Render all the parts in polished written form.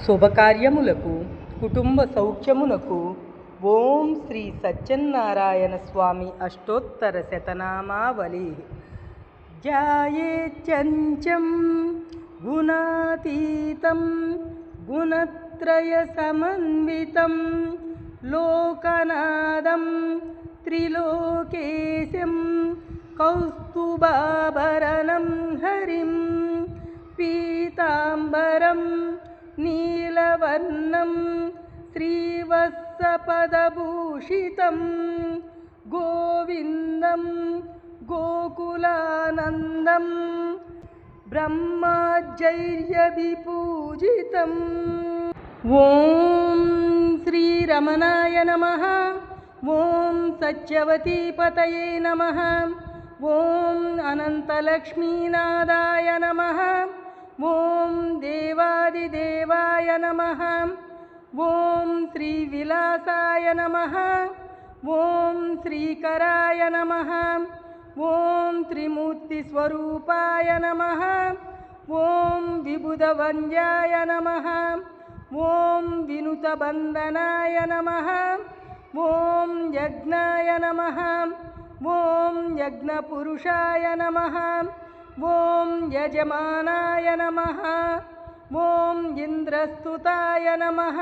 శుభకార్యములకు కుటుంబ సౌఖ్యమునకు ఓం శ్రీ సత్యనారాయణ స్వామి అష్టోత్తర శతనామావళి. ధ్యాయేత్యంచం గుణాతీతం గుణత్రయ సమన్వితం లోకనాథం త్రిలోకేశం కౌస్తుభాభరణం హరిం పీతాంబరం నీలవర్ణం శ్రీవత్సపదభూషితం గోవిందం గోకులానందం బ్రహ్మాజైర్యవిపూజితం. ఓం శ్రీరమణాయ నమః. ఓం సత్యవతీపతయే నమః. ఓం అనంతలక్ష్మీనాథాయ నమః. ఓం దేవాదిదేవాయ నమః. ఓం శ్రీవిలాసాయ నమః. ఓం శ్రీకరాయ నమః. ఓం త్రిమూర్తిస్వరూపాయ నమః. ఓం విబుధవంద్యాయ నమః. ఓం వినుతబంధనాయ నమః. ఓం యజ్ఞాయ నమః. ఓం యజ్ఞపురుషాయ నమః. ఓం యజమానాయ నమః. ఓం ఇంద్రస్తుతాయ నమః.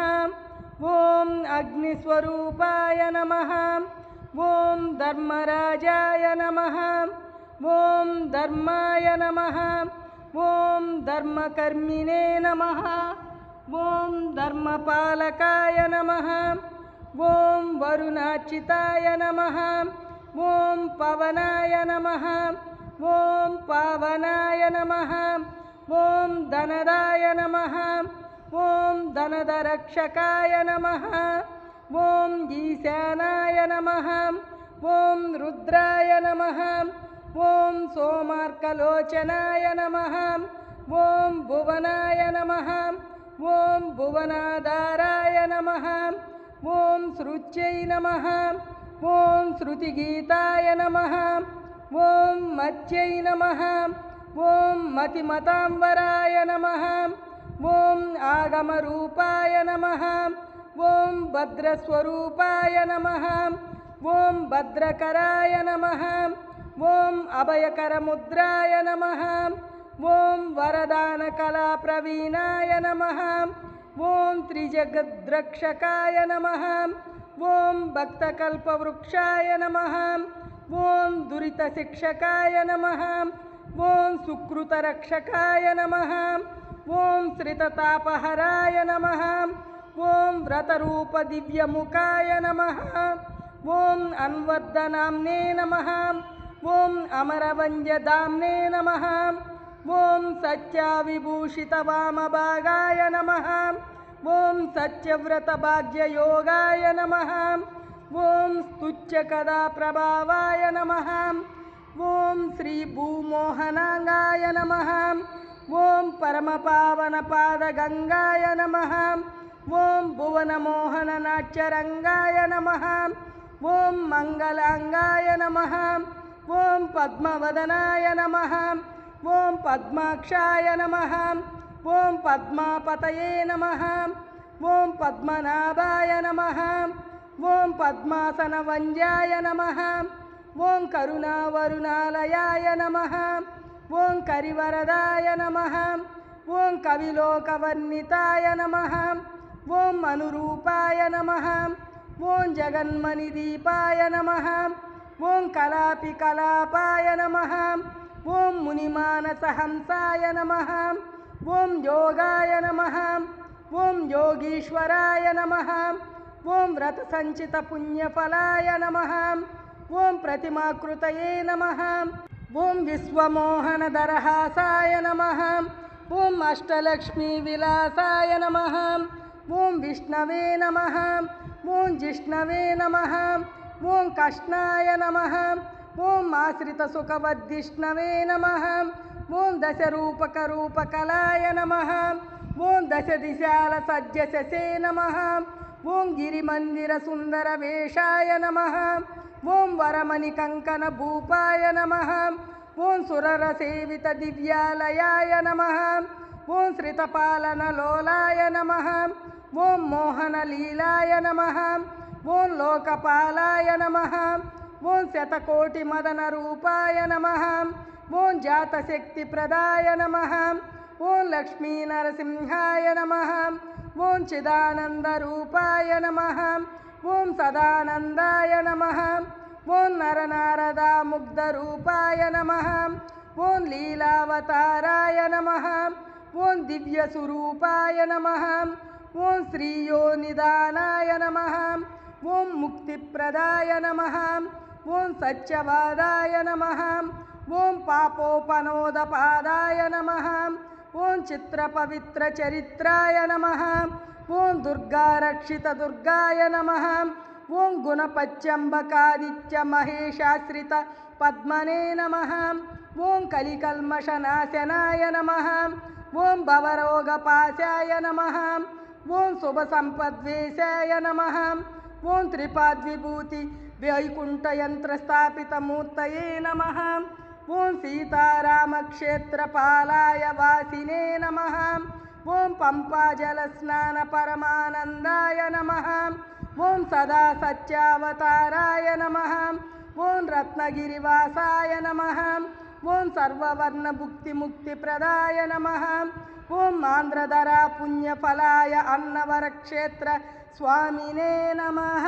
ఓం అగ్నిస్వరూపాయ నమః. ఓం ధర్మరాజాయ నమః. ఓం ధర్మాయ నమః. ఓం ధర్మకర్మిణే నమః. ఓం ధర్మపాలకాయ నమః. ఓం వరుణార్చితాయ నమః. ఓం పవనాయ నమః. ఓం పావనాయ నమః. ఓం ధనదాయ నమః. ఓం ధనదరక్షకాయ నమః. ఓం ఈశానాయ నమః. ఓం రుద్రాయ నమః. ఓం సోమార్కలోచనాయ నమః. ఓం భువనాయ నమః. ఓం భువనాధారాయ నమః. ఓం శృత్యై నమః. ఓం శృతిగీతాయ నమః. ఓం మత్యై నమః. ఓం మతిమతాంబరాయ నమః. ఓం ఆగమరూపాయ నమః. ఓం భద్రస్వరూపాయ నమః. ఓం భద్రకరాయ నమః. ఓం అభయకరముద్రాయ నమః. ఓం వరదానకళాప్రవీణాయ నమః. ఓం త్రిజగద్రక్షకాయ నమః. ఓం భక్తకల్పవృక్షాయ నమః. ఓం దురితశిక్షకాయ నమః. ఓం సుకృతరక్షకాయ నమః. ఓం శ్రితతాపహరాయ నమః. ఓం వ్రతరూపదివ్యముఖాయ నమః. ఓం అన్వర్ధనామ్నే నమః. ఓం అమరవంద్యధామ్నే నమః. ఓం సత్యావిభూషితవామభాగాయ నమః. ఓం సత్యవ్రతభాగ్యయోగాయ నమః. ఓం స్తుత్యకథాప్రభావాయ నమః. ఓం శ్రీభూమోహనాంగాయ నమః. ఓం పరమపావనపాదగంగాయ నమః. ఓం భువనమోహననాట్యరంగాయ నమః. ఓం మంగళాంగాయ నమః. ఓం పద్మవదనాయ నమః. ఓం పద్మాక్షాయ నమః. ఓం పద్మాపతయే నమః. ఓం పద్మనాభాయ నమః. ఓం పద్మాసనవంద్యాయ నమః. ఓం కరుణావరుణాలయాయ నమః. ఓం కరివరదాయ నమః. ఓం కవిలోకవర్ణితాయ నమః. ఓం అనురూపాయ నమః. ఓం జగన్మణిదీపాయ నమః. ఓం కళాపికలాపాయ నమః. ఓం మునిమానసహంసాయ నమః. ఓం యోగాయ నమః. ఓం యోగీశ్వరాయ నమః. ఓం వ్రతసంచిత పుణ్యఫలాయ నమః. ఓం ప్రతిమాకృతయే నమః. ఓం విశ్వమోహనదరహాసాయ నమః. ఓం అష్టలక్ష్మీ విలాసాయ నమః. ఓం విష్ణవే నమః. ఓం జిష్ణవే నమః. ఓం కృష్ణాయ నమః. ఓం ఆశ్రితసుఖవద్దిష్ణవే నమః. ఓం దశరూపకరూపకలాయ నమః. ఓం దశదిశాల సజ్జశే నమః. ఓం గిరిమందిరసుందరవేషాయ నమః. ఓం వరమణికంకణభూపాయ నమః. ఓం సురరసేవిత దివ్యాలయాయ నమః. ఓం శ్రితపాలనలోలాయ నమః. ఓం మోహనలీలాయ నమః. ఓం లోకపాలాయ నమః. ఓం శతకోటిమదనరూపాయ నమః. ఓం జాతశక్తిప్రదాయ నమః. ఓం లక్ష్మీనరసింహాయ నమః. ఓం చిదానందరూపాయ నమః. ఓం సదానందాయ నమః. ఓం నరనారదాముగ్ధరూపాయ నమః. ఓం లీలావతారాయ నమః. ఓం దివ్యస్వరూపాయ నమః. ఓం శ్రీయోనిదానాయ నమః. ఓం ముక్తిప్రదాయ నమః. ఓం సత్యవాదాయ నమః. ఓం పాపోపనోదపాదాయ నమః. ఓం చిత్రపవిత్రచరిత్రాయ నమః. ఓం దుర్గారక్షితదుర్గాయ నమః. ఓం గుణపత్యంబకాదిత్యమహేశాశ్రిత పద్మనే నమః. ఓం కలికల్మషనాశనాయ నమః. ఓం భవరోగపాశాయ నమః. ఓం శుభసంపద్వేశాయ నమః. ఓం త్రిపాద్విభూతి వైకుంఠయంత్రస్థాపితమూర్తయే నమః. ఓం సీతారామక్షేత్రపాలాయ వాసినే నమః. ఓం పంపాజలస్నానపరమానందాయ నమః. ఓం సదా సత్యావతారాయ నమః. ఓం రత్నగిరివాసాయ నమః. ఓం సర్వవర్ణభుక్తిముక్తిప్రదాయ నమః. ఓం ఆంధ్రధరా పుణ్యఫలాయ అన్నవరక్షేత్ర స్వామినే నమః.